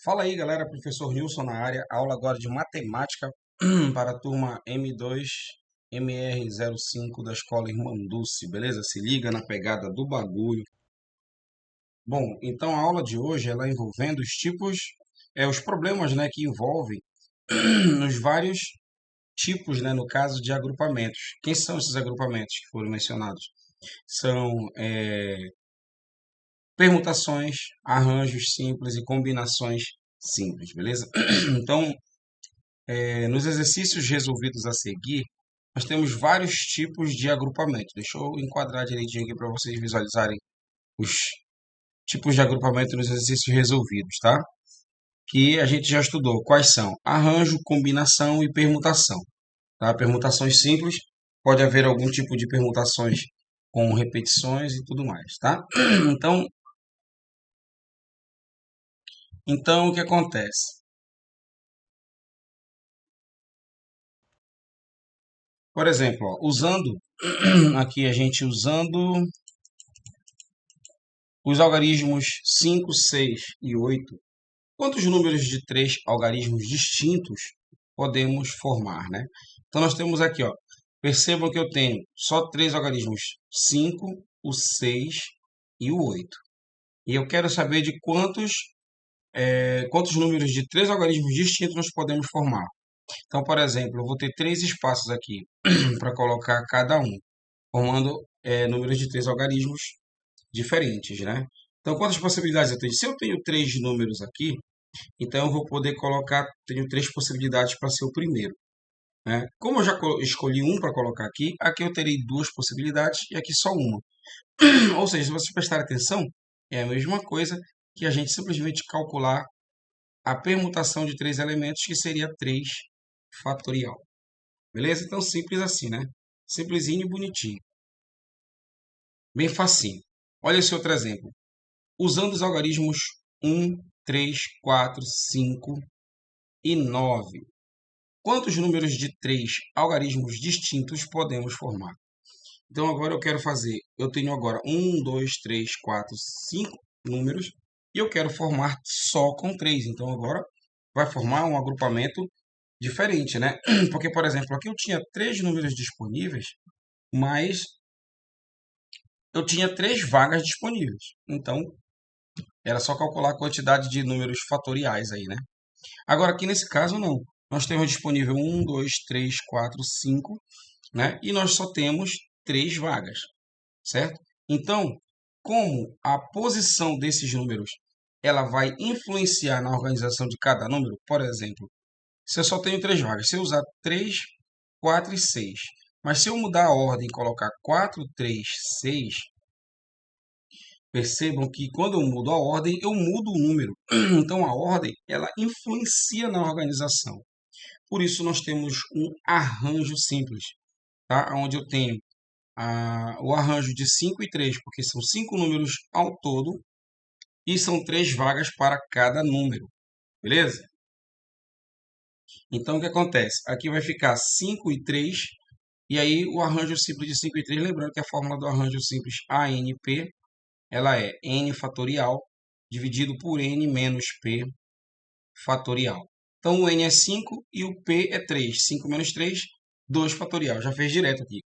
Fala aí, galera. Professor Nilson na área. Aula agora de matemática para a turma M2 MR05 da Escola Irmã Dulce, beleza? Se liga na pegada do bagulho. Bom, então a aula de hoje ela envolvendo os tipos, os problemas, né, que envolvem nos vários tipos, né, no caso de agrupamentos. Quem são esses agrupamentos que foram mencionados? São permutações, arranjos simples e combinações simples, beleza? Então, nos exercícios resolvidos a seguir, nós temos vários tipos de agrupamento. Deixa eu enquadrar direitinho aqui para vocês visualizarem os tipos de agrupamento nos exercícios resolvidos, tá? Que a gente já estudou. Quais são? Arranjo, combinação e permutação. Tá? Permutações simples, pode haver algum tipo de permutações com repetições e tudo mais, tá? Então, o que acontece? Por exemplo, ó, usando aqui a gente usando os algarismos 5, 6 e 8, quantos números de três algarismos distintos podemos formar, né? Então nós temos aqui, ó, percebam que eu tenho só três algarismos, 5, o 6 e o 8. E eu quero saber de quantos números de três algarismos distintos nós podemos formar. Então, por exemplo, eu vou ter três espaços aqui para colocar cada um, formando números de três algarismos diferentes, né? Então, quantas possibilidades eu tenho? Se eu tenho três números aqui, então eu vou poder colocar, tenho três possibilidades para ser o primeiro, né? Como eu já escolhi um para colocar aqui eu terei duas possibilidades e aqui só uma. Ou seja, se você prestar atenção, é a mesma coisa que a gente simplesmente calcular a permutação de três elementos, que seria 3 fatorial. Beleza? Então, simples assim, né? Simplesinho e bonitinho. Bem facinho. Olha esse outro exemplo. Usando os algarismos 1, 3, 4, 5 e 9. Quantos números de três algarismos distintos podemos formar? Então, agora eu quero fazer... Eu tenho agora 1, 2, 3, 4, 5 números e eu quero formar só com 3. Então, agora vai formar um agrupamento diferente, né? Porque, por exemplo, aqui eu tinha três números disponíveis, mas eu tinha três vagas disponíveis. Então, era só calcular a quantidade de números fatoriais aí, né? Agora, aqui nesse caso, não. Nós temos disponível 1, 2, 3, 4, 5, né? E nós só temos três vagas, certo? Então, como a posição desses números ela vai influenciar na organização de cada número, por exemplo, se eu só tenho três vagas, se eu usar 3, 4 e 6, mas se eu mudar a ordem e colocar 4, 3, 6, percebam que quando eu mudo a ordem, eu mudo o número. Então, a ordem, ela influencia na organização. Por isso, nós temos um arranjo simples, tá? Onde eu tenho o arranjo de 5 e 3, porque são 5 números ao todo e são 3 vagas para cada número, beleza? Então, o que acontece? Aqui vai ficar 5 e 3, e aí o arranjo simples de 5 e 3, lembrando que a fórmula do arranjo simples ANP, ela é n fatorial dividido por n menos p fatorial. Então, o n é 5 e o p é 3. 5 menos 3, 2 fatorial. Já fez direto aqui.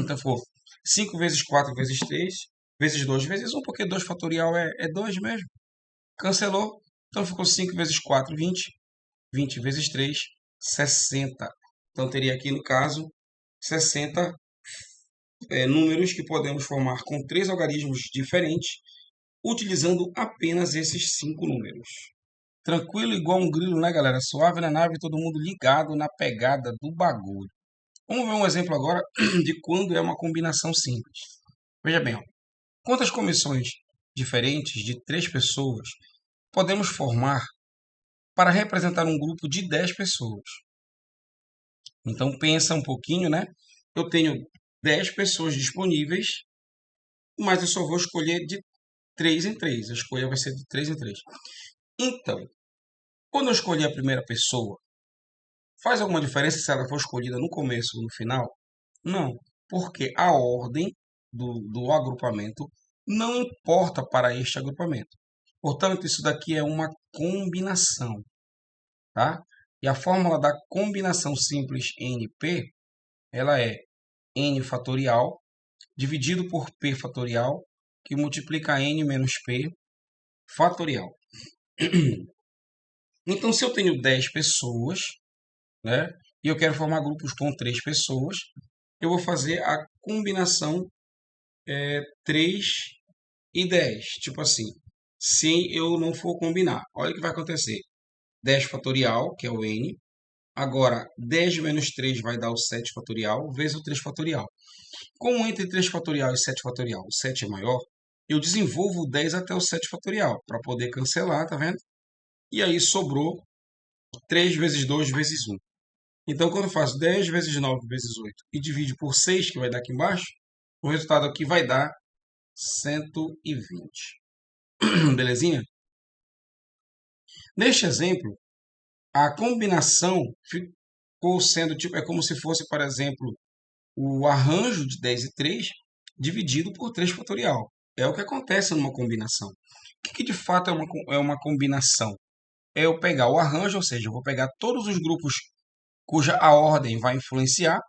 Então, ficou 5 vezes 4 vezes 3, vezes 2 vezes 1, porque 2 fatorial é 2 mesmo. Cancelou. Então, ficou 5 vezes 4, 20. 20 vezes 3, 60. Então, teria aqui, no caso, 60 números que podemos formar com três algarismos diferentes, utilizando apenas esses 5 números. Tranquilo, igual um grilo, né, galera? Suave na nave, todo mundo ligado na pegada do bagulho. Vamos ver um exemplo agora de quando é uma combinação simples. Veja bem, ó. Quantas comissões diferentes de 3 pessoas podemos formar para representar um grupo de 10 pessoas? Então, pensa um pouquinho, né? Eu tenho 10 pessoas disponíveis, mas eu só vou escolher de 3 em 3. A escolha vai ser de 3 em 3. Então, quando eu escolher a primeira pessoa, faz alguma diferença se ela for escolhida no começo ou no final? Não, porque a ordem do agrupamento não importa para este agrupamento. Portanto, isso daqui é uma combinação, tá? E a fórmula da combinação simples NP, ela é N fatorial dividido por P fatorial, que multiplica N menos P fatorial. Então, se eu tenho 10 pessoas, né, e eu quero formar grupos com 3 pessoas, eu vou fazer a combinação 3 e 10. Tipo assim, se eu não for combinar, olha o que vai acontecer. 10 fatorial, que é o N. Agora, 10 menos 3 vai dar o 7 fatorial, vezes o 3 fatorial. Como entre 3 fatorial e 7 fatorial o 7 é maior, eu desenvolvo o 10 até o 7 fatorial, para poder cancelar, tá vendo? E aí sobrou 3 vezes 2 vezes 1. Então, quando eu faço 10 vezes 9 vezes 8 e divide por 6, que vai dar aqui embaixo, o resultado aqui vai dar 120. Belezinha? Neste exemplo, a combinação ficou sendo tipo, é como se fosse, por exemplo, o arranjo de 10 e 3 dividido por 3 fatorial. É o que acontece numa combinação. O que de fato é uma combinação? É eu pegar o arranjo, ou seja, eu vou pegar todos os grupos cuja a ordem vai influenciar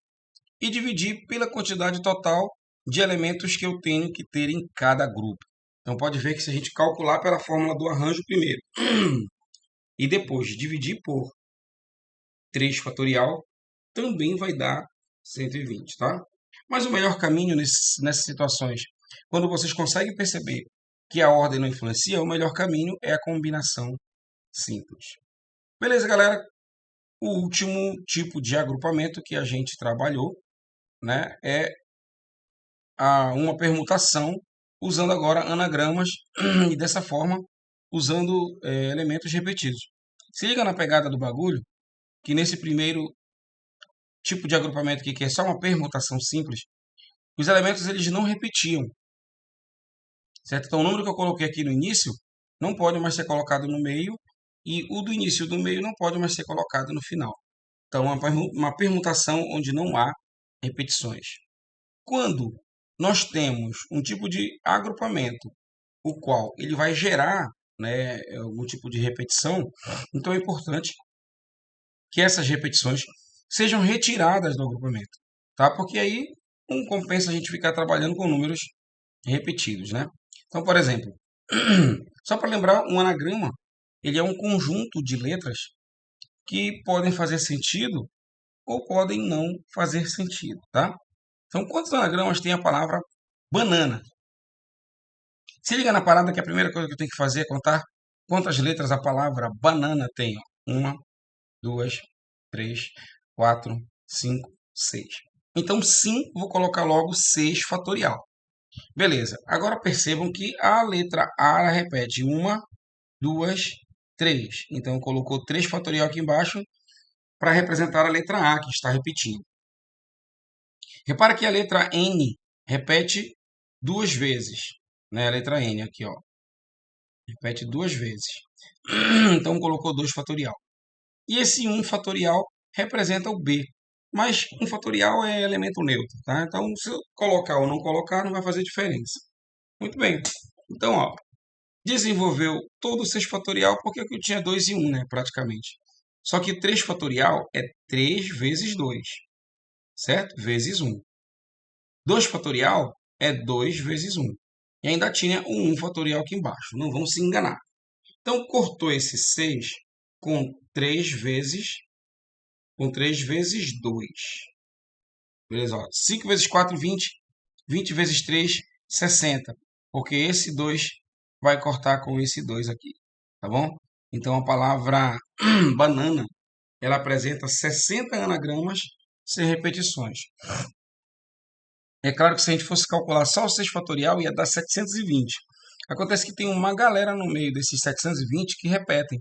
e dividir pela quantidade total de elementos que eu tenho que ter em cada grupo. Então pode ver que se a gente calcular pela fórmula do arranjo primeiro e depois dividir por 3 fatorial, também vai dar 120, tá? Mas o melhor caminho nessas situações, quando vocês conseguem perceber que a ordem não influencia, o melhor caminho é a combinação simples. Beleza, galera? O último tipo de agrupamento que a gente trabalhou, né, é uma permutação usando agora anagramas e dessa forma usando elementos repetidos. Se liga na pegada do bagulho, que nesse primeiro tipo de agrupamento aqui, que é só uma permutação simples, os elementos eles não repetiam, certo? Então o número que eu coloquei aqui no início não pode mais ser colocado no meio e o do início e do meio não pode mais ser colocado no final. Então é uma permutação onde não há repetições. Quando nós temos um tipo de agrupamento, o qual ele vai gerar, né, algum tipo de repetição, então é importante que essas repetições sejam retiradas do agrupamento, tá? Porque aí não compensa a gente ficar trabalhando com números repetidos, né? Então, por exemplo, só para lembrar, um anagrama, ele é um conjunto de letras que podem fazer sentido ou podem não fazer sentido, tá? Então, quantos anagramas tem a palavra banana? Se liga na parada que a primeira coisa que eu tenho que fazer é contar quantas letras a palavra banana tem. Uma, duas, três, quatro, cinco, seis. Então, sim, vou colocar logo 6 fatorial. Beleza. Agora percebam que a letra A ela repete uma, duas, três. Então, colocou 3 fatorial aqui embaixo para representar a letra A, que está repetindo. Repara que a letra N repete 2 vezes. Né? A letra N aqui, ó. Repete 2 vezes. Então, colocou 2 fatorial. E esse 1 fatorial representa o B. Mas 1 fatorial é elemento neutro, tá? Então, se eu colocar ou não colocar, não vai fazer diferença. Muito bem. Então, ó, desenvolveu todo o 6 fatorial porque eu tinha 2 e 1, né, praticamente. Só que 3 fatorial é 3 vezes 2, certo? Vezes 1. 2 fatorial é 2 vezes 1. E ainda tinha o 1 fatorial aqui embaixo. Não vamos se enganar. Então, cortou esse 6 com 3 vezes 2. Beleza? Ó. 5 vezes 4, 20. 20 vezes 3, 60. Porque esse 2 vai cortar com esse 2 aqui. Tá bom? Então, a palavra banana, ela apresenta 60 anagramas sem repetições. É claro que se a gente fosse calcular só o 6 fatorial, ia dar 720. Acontece que tem uma galera no meio desses 720 que repetem.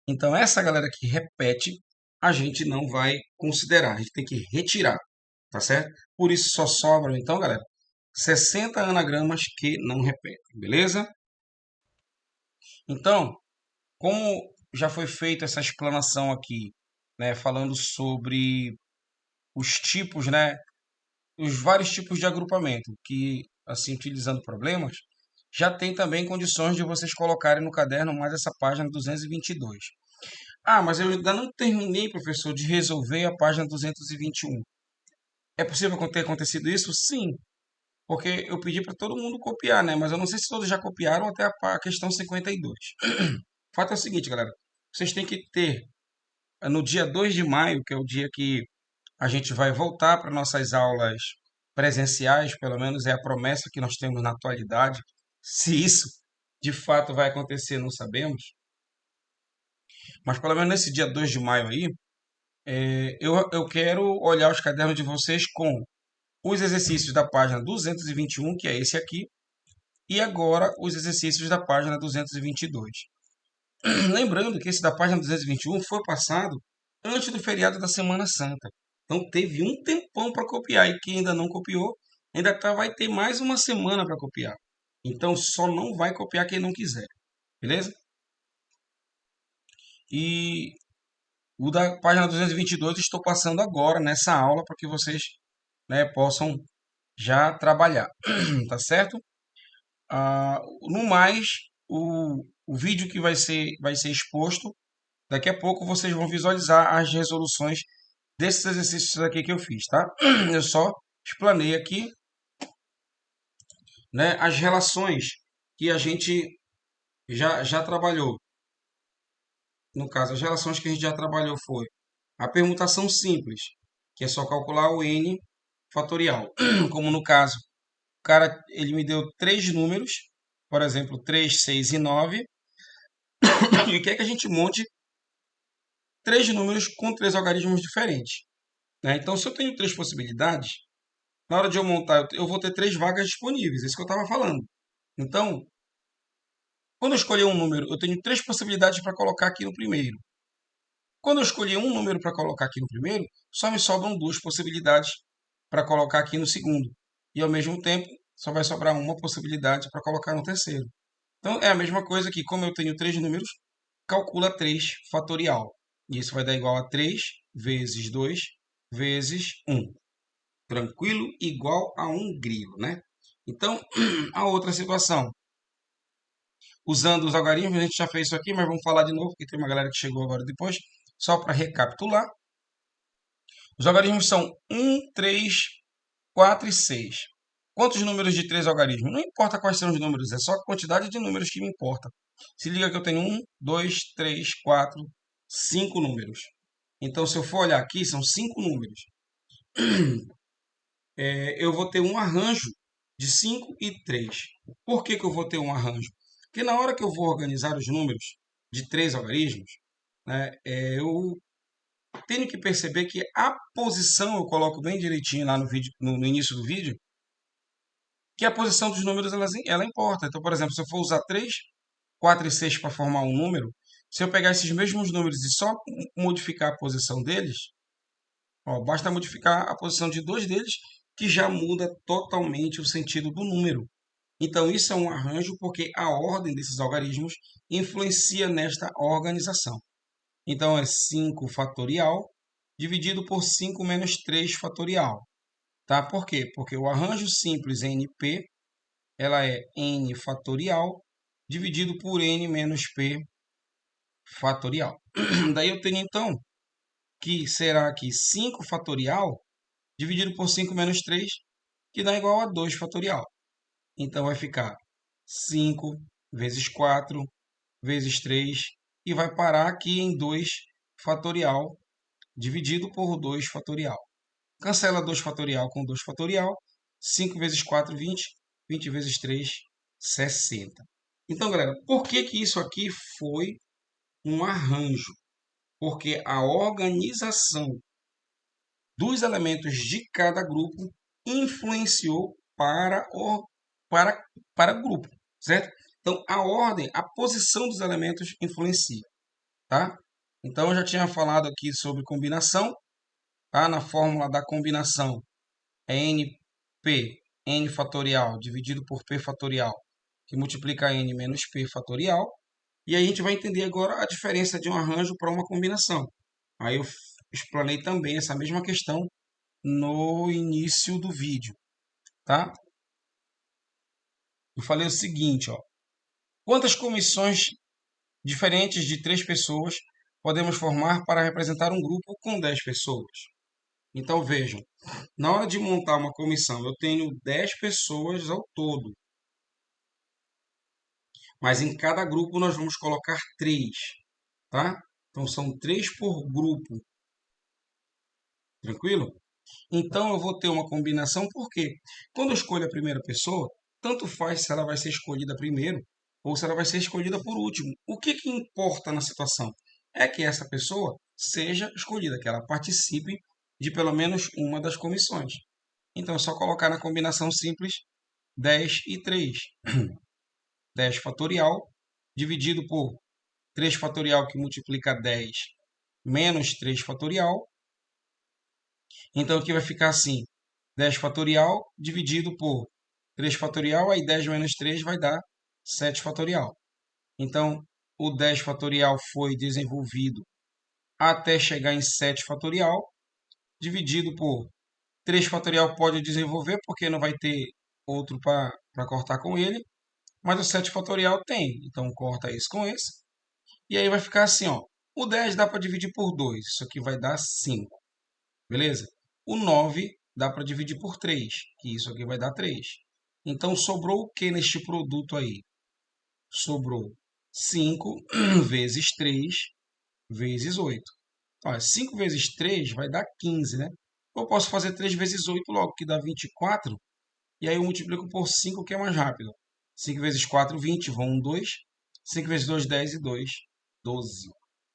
Então, essa galera que repete, a gente não vai considerar. A gente tem que retirar, tá certo? Por isso, só sobram, então, galera, 60 anagramas que não repetem, beleza? Então, como já foi feita essa explanação aqui, né, falando sobre os tipos, né, os vários tipos de agrupamento, que, assim, utilizando problemas, já tem também condições de vocês colocarem no caderno mais essa página 222. Ah, mas eu ainda não terminei, professor, de resolver a página 221. É possível ter acontecido isso? Sim, porque eu pedi para todo mundo copiar, né? Mas eu não sei se todos já copiaram até a questão 52. O fato é o seguinte, galera. Vocês têm que ter, no dia 2 de maio, que é o dia que a gente vai voltar para nossas aulas presenciais, pelo menos é a promessa que nós temos na atualidade. Se isso de fato vai acontecer, não sabemos. Mas pelo menos nesse dia 2 de maio aí, eu quero olhar os cadernos de vocês com os exercícios da página 221, que é esse aqui, e agora os exercícios da página 222. Lembrando que esse da página 221 foi passado antes do feriado da Semana Santa. Então teve um tempão para copiar e quem ainda não copiou vai ter mais uma semana para copiar. Então só não vai copiar quem não quiser, beleza? E o da página 222 estou passando agora nessa aula para que vocês, né, possam já trabalhar, tá certo? No mais, o vídeo que vai ser exposto, daqui a pouco vocês vão visualizar as resoluções desses exercícios aqui que eu fiz, tá? Eu só explanei aqui, né, as relações que a gente já trabalhou. No caso, as relações que a gente já trabalhou foi a permutação simples, que é só calcular o n fatorial. Como no caso, o cara ele me deu três números, por exemplo, 3, 6 e 9, e quer que a gente monte três números com três algarismos diferentes, né? Então, se eu tenho três possibilidades, na hora de eu montar, eu vou ter três vagas disponíveis, isso que eu estava falando. Então, quando eu escolher um número, eu tenho três possibilidades para colocar aqui no primeiro. Quando eu escolhi um número para colocar aqui no primeiro, só me sobram duas possibilidades para colocar aqui no segundo. E ao mesmo tempo, só vai sobrar uma possibilidade para colocar no terceiro. Então é a mesma coisa que, como eu tenho três números, calcula 3 fatorial. E isso vai dar igual a 3 vezes 2 vezes 1. Tranquilo? Igual a um grilo, né? Então, a outra situação. Usando os algarismos, a gente já fez isso aqui, mas vamos falar de novo, porque tem uma galera que chegou agora depois. Só para recapitular. Os algarismos são 1, 3, 4 e 6. Quantos números de três algarismos? Não importa quais são os números, é só a quantidade de números que me importa. Se liga que eu tenho 1, 2, 3, 4, 5 números. Então, se eu for olhar aqui, são 5 números. Eu vou ter um arranjo de 5 e 3. Por que eu vou ter um arranjo? Porque na hora que eu vou organizar os números de três algarismos, né, eu tenho que perceber que a posição, eu coloco bem direitinho lá no vídeo, no início do vídeo, que a posição dos números ela importa. Então, por exemplo, se eu for usar 3, 4 e 6 para formar um número, se eu pegar esses mesmos números e só modificar a posição deles, ó, basta modificar a posição de dois deles, que já muda totalmente o sentido do número. Então, isso é um arranjo porque a ordem desses algarismos influencia nesta organização. Então, é 5 fatorial dividido por 5 menos 3 fatorial. Tá? Por quê? Porque o arranjo simples NP ela é n fatorial dividido por n menos p fatorial. Daí eu tenho, então, que será aqui 5 fatorial dividido por 5 menos 3, que dá igual a 2 fatorial. Então, vai ficar 5 vezes 4 vezes 3 e vai parar aqui em 2 fatorial dividido por 2 fatorial. Cancela 2 fatorial com 2 fatorial. 5 vezes 4, 20. 20 vezes 3, 60. Então, galera, por que isso aqui foi um arranjo? Porque a organização dos elementos de cada grupo influenciou para, para o grupo, certo? Então, a ordem, a posição dos elementos influencia, tá? Então, eu já tinha falado aqui sobre combinação, tá? Na fórmula da combinação é NP, n fatorial, dividido por p fatorial, que multiplica n menos p fatorial. E aí a gente vai entender agora a diferença de um arranjo para uma combinação. Aí eu explanei também essa mesma questão no início do vídeo, tá? Eu falei o seguinte, ó. Quantas comissões diferentes de 3 pessoas podemos formar para representar um grupo com 10 pessoas? Então, vejam, na hora de montar uma comissão, eu tenho 10 pessoas ao todo, mas em cada grupo nós vamos colocar 3, tá? Então, são 3 por grupo, tranquilo? Então, eu vou ter uma combinação, porque quando eu escolho a primeira pessoa, tanto faz se ela vai ser escolhida primeiro ou se ela vai ser escolhida por último. O que que importa na situação? É que essa pessoa seja escolhida, que ela participe de pelo menos uma das comissões. Então, é só colocar na combinação simples 10 e 3. 10 fatorial dividido por 3 fatorial, que multiplica 10, menos 3 fatorial. Então, aqui vai ficar assim, 10 fatorial dividido por 3 fatorial, aí 10 menos 3 vai dar 7 fatorial. Então, o 10 fatorial foi desenvolvido até chegar em 7 fatorial, dividido por 3 fatorial pode desenvolver, porque não vai ter outro para cortar com ele, mas o 7 fatorial tem, então corta esse com esse. E aí vai ficar assim, ó, o 10 dá para dividir por 2, isso aqui vai dar 5, beleza? O 9 dá para dividir por 3, que isso aqui vai dar 3. Então, sobrou o que neste produto aí? Sobrou 5 vezes 3 vezes 8. Então, 5 vezes 3 vai dar 15, né? Eu posso fazer 3 vezes 8 logo, que dá 24. E aí eu multiplico por 5, que é mais rápido. 5 vezes 4, 20. Vão 1, 2. 5 vezes 2, 10 e 2, 12.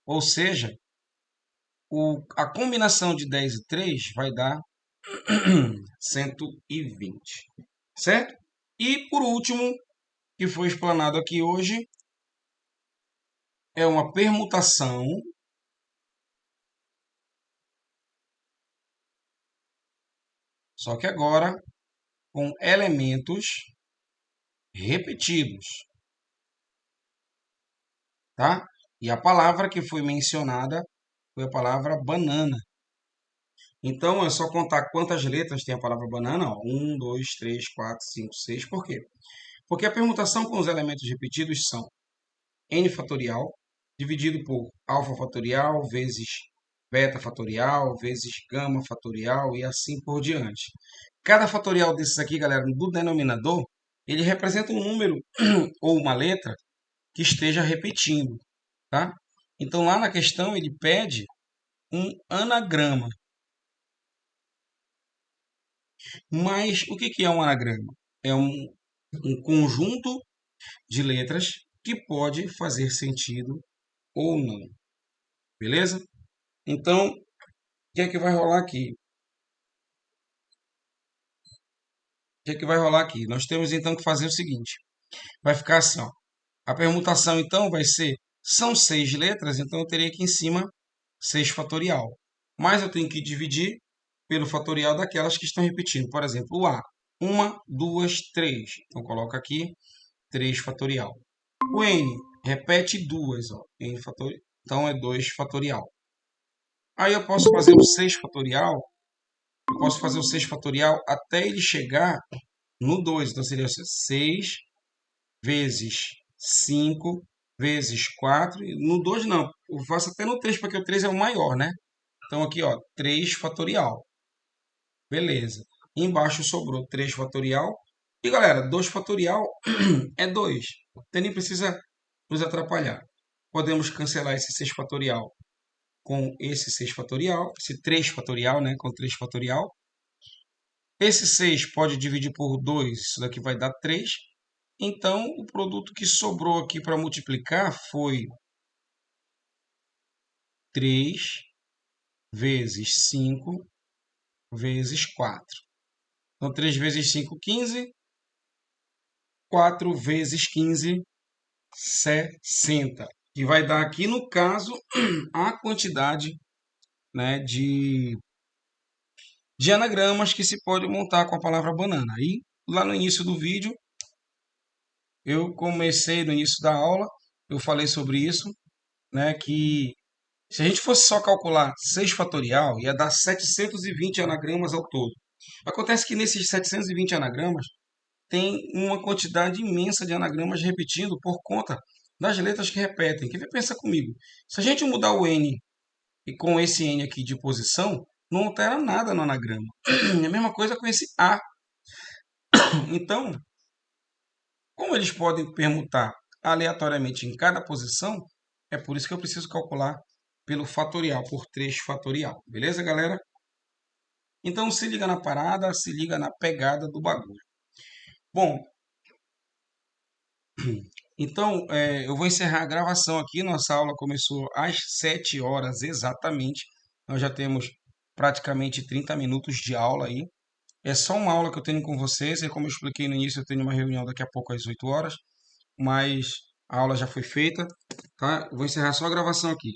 Ou seja, a combinação de 10 e 3 vai dar 120. Certo? E por último, que foi explanado aqui hoje, é uma permutação, só que agora com elementos repetidos, tá? E a palavra que foi mencionada foi a palavra banana. Então é só contar quantas letras tem a palavra banana, ó. 1, 2, 3, 4, 5, 6. Por quê? Porque a permutação com os elementos repetidos são n fatorial dividido por alfa fatorial vezes beta fatorial vezes gama fatorial e assim por diante. Cada fatorial desses aqui, galera, do denominador, ele representa um número ou uma letra que esteja repetindo, tá? Então lá na questão ele pede um anagrama. Mas o que que é um anagrama? É um conjunto de letras que pode fazer sentido ou não, beleza? Então, o que é que vai rolar aqui? O que é que vai rolar aqui? Nós temos então que fazer o seguinte. Vai ficar assim, ó. A permutação então vai ser, são 6 letras, então eu teria aqui em cima 6 fatorial. Mas eu tenho que dividir pelo fatorial daquelas que estão repetindo. Por exemplo, o A. 1, 2, 3. Então, coloco aqui 3 fatorial. O N repete 2, ó. N fatorial. Então, é 2 fatorial. Aí eu posso fazer o 6 fatorial. Eu posso fazer o 6 fatorial até ele chegar no 2. Então, seria 6 vezes 5 vezes 4. No 2 não. Eu faço até no 3, porque o 3 é o maior, né? Então, aqui, ó, 3 fatorial. Beleza. Embaixo sobrou 3 fatorial. E, galera, 2 fatorial é 2. Então, nem precisa nos atrapalhar. Podemos cancelar esse 6 fatorial com esse 6 fatorial. Esse 3 fatorial, né? Com 3 fatorial. Esse 6 pode dividir por 2. Isso daqui vai dar 3. Então, o produto que sobrou aqui para multiplicar foi 3 vezes 5 vezes 4. Então, 3 vezes 5, 15. 4 vezes 15, 60. Que vai dar aqui, no caso, a quantidade, né, de anagramas que se pode montar com a palavra banana. Aí, lá no início do vídeo, no início da aula, eu falei sobre isso, né, que se a gente fosse só calcular 6 fatorial, ia dar 720 anagramas ao todo. Acontece que nesses 720 anagramas, tem uma quantidade imensa de anagramas repetindo por conta das letras que repetem. Quer ver? Pensa comigo. Se a gente mudar o N e com esse N aqui de posição, não altera nada no anagrama. É a mesma coisa com esse A. Então, como eles podem permutar aleatoriamente em cada posição, é por isso que eu preciso calcular pelo fatorial, por 3 fatorial. Beleza, galera? Então, se liga na parada, se liga na pegada do bagulho. Bom, então eu vou encerrar a gravação aqui. Nossa aula começou às 7 horas exatamente. Nós já temos praticamente 30 minutos de aula aí. É só uma aula que eu tenho com vocês. E como eu expliquei no início, eu tenho uma reunião daqui a pouco às 8 horas. Mas a aula já foi feita, tá? Eu vou encerrar só a gravação aqui.